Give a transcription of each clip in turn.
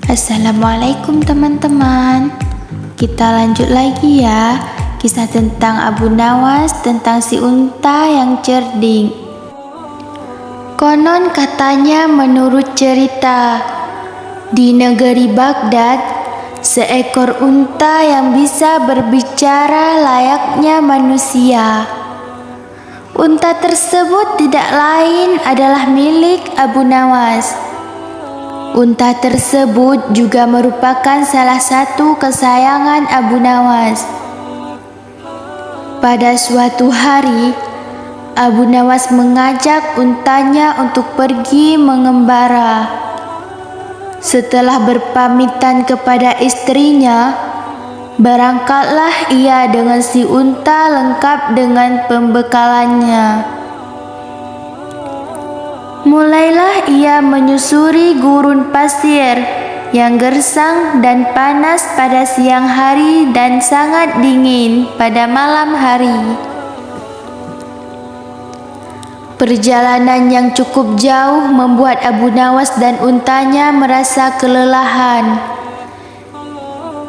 Assalamualaikum teman-teman. Kita lanjut lagi ya. Kisah tentang Abu Nawas, tentang si unta yang cerdik. Konon katanya menurut cerita, di negeri Baghdad, seekor unta yang bisa berbicara layaknya manusia. Unta tersebut tidak lain adalah milik Abu Nawas. Unta tersebut juga merupakan salah satu kesayangan Abu Nawas. Pada suatu hari, Abu Nawas mengajak untanya untuk pergi mengembara. Setelah berpamitan kepada istrinya, berangkatlah ia dengan si unta lengkap dengan pembekalannya. Mulailah ia menyusuri gurun pasir yang gersang dan panas pada siang hari dan sangat dingin pada malam hari. Perjalanan yang cukup jauh membuat Abu Nawas dan untanya merasa kelelahan.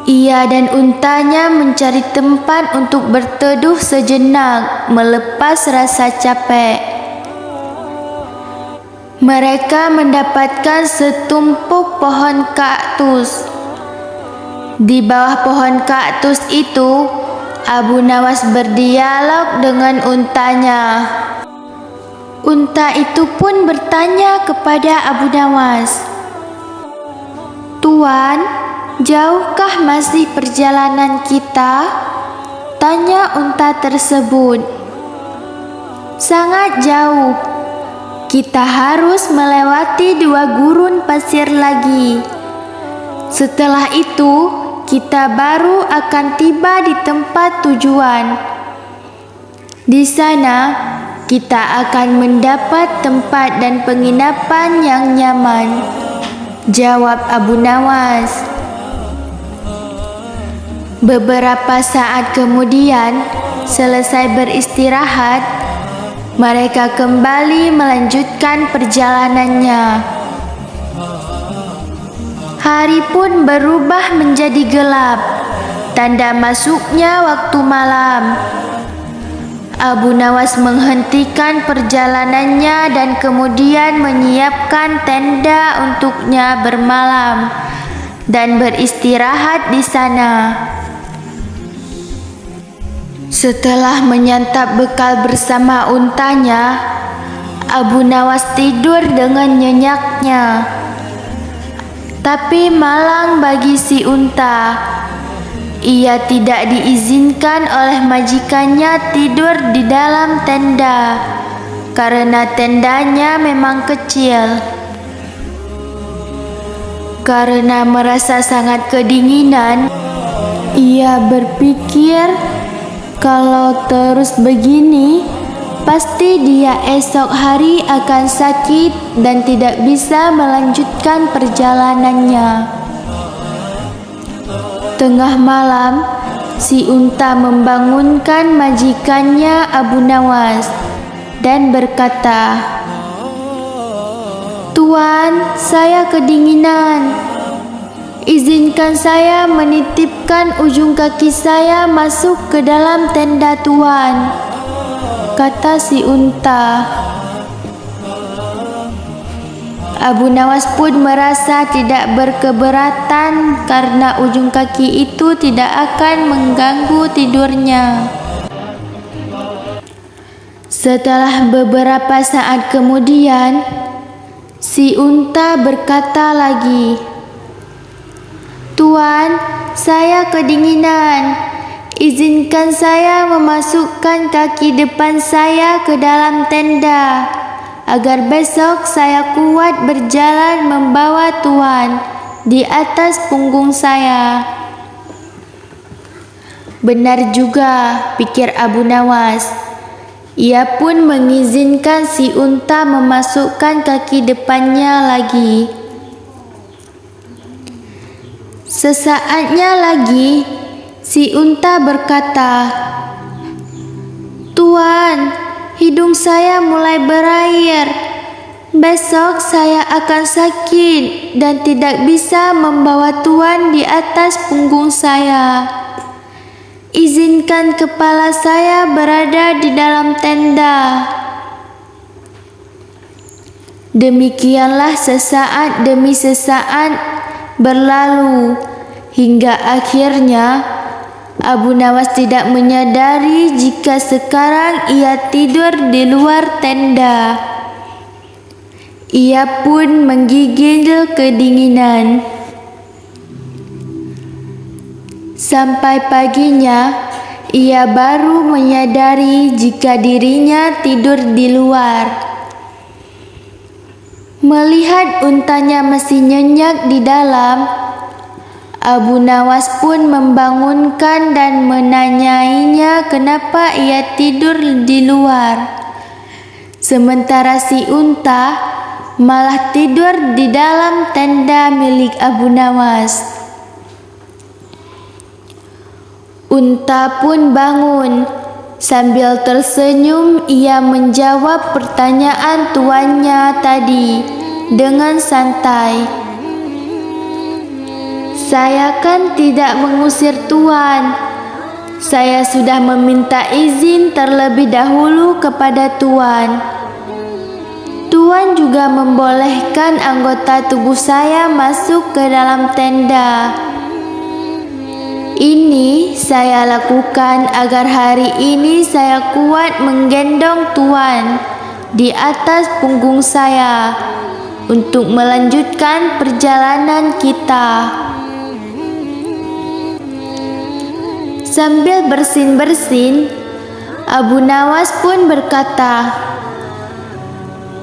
Ia dan untanya mencari tempat untuk berteduh sejenak, melepas rasa capek. Mereka mendapatkan setumpuk pohon kaktus. Di bawah pohon kaktus itu, Abu Nawas berdialog dengan untanya. Unta itu pun bertanya kepada Abu Nawas, "Tuan, jauhkah masih perjalanan kita?" tanya unta tersebut. "Sangat jauh. Kita harus melewati 2 gurun pasir lagi. Setelah itu, kita baru akan tiba di tempat tujuan. Di sana, kita akan mendapat tempat dan penginapan yang nyaman," jawab Abu Nawas. Beberapa saat kemudian, selesai beristirahat, mereka kembali melanjutkan perjalanannya. Hari pun berubah menjadi gelap, tanda masuknya waktu malam. Abu Nawas menghentikan perjalanannya dan kemudian menyiapkan tenda untuknya bermalam dan beristirahat di sana. Setelah menyantap bekal bersama untanya, Abu Nawas tidur dengan nyenyaknya. Tapi malang bagi si unta. Ia tidak diizinkan oleh majikannya tidur di dalam tenda, karena tendanya memang kecil. Karena merasa sangat kedinginan, ia berpikir, kalau terus begini, pasti dia esok hari akan sakit dan tidak bisa melanjutkan perjalanannya. Tengah malam, si unta membangunkan majikannya Abu Nawas dan berkata, "Tuan, saya kedinginan. Izinkan saya menitipkan ujung kaki saya masuk ke dalam tenda Tuan," kata si unta. Abu Nawas pun merasa tidak berkeberatan karena ujung kaki itu tidak akan mengganggu tidurnya. Setelah beberapa saat kemudian, si unta berkata lagi, "Tuan, saya kedinginan. Izinkan saya memasukkan kaki depan saya ke dalam tenda, agar besok saya kuat berjalan membawa Tuan di atas punggung saya." Benar juga, pikir Abu Nawas. Ia pun mengizinkan si unta memasukkan kaki depannya lagi. Sesaatnya lagi, si unta berkata, "Tuan, hidung saya mulai berair. Besok saya akan sakit dan tidak bisa membawa tuan di atas punggung saya. Izinkan kepala saya berada di dalam tenda." Demikianlah sesaat demi sesaat berlalu hingga akhirnya Abu Nawas tidak menyadari jika sekarang ia tidur di luar tenda. Ia pun menggigil kedinginan. Sampai paginya, ia baru menyadari jika dirinya tidur di luar. Melihat untanya masih nyenyak di dalam, Abu Nawas pun membangunkan dan menanyainya kenapa ia tidur di luar, sementara si unta malah tidur di dalam tenda milik Abu Nawas. Unta pun bangun. Sambil tersenyum, ia menjawab pertanyaan tuannya tadi dengan santai. "Saya kan tidak mengusir tuan. Saya sudah meminta izin terlebih dahulu kepada tuan. Tuan juga membolehkan anggota tubuh saya masuk ke dalam tenda. Ini saya lakukan agar hari ini saya kuat menggendong tuan di atas punggung saya untuk melanjutkan perjalanan kita." Sambil bersin-bersin, Abu Nawas pun berkata,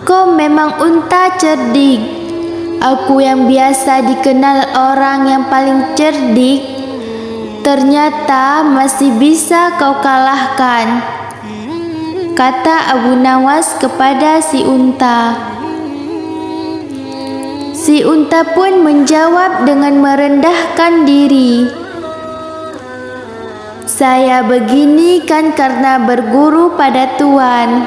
"Kau memang unta cerdik. Aku yang biasa dikenal orang yang paling cerdik, ternyata masih bisa kau kalahkan," kata Abu Nawas kepada si unta. Si unta pun menjawab dengan merendahkan diri, "Saya begini kan karena berguru pada tuan."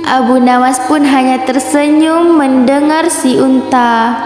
Abu Nawas pun hanya tersenyum mendengar si unta.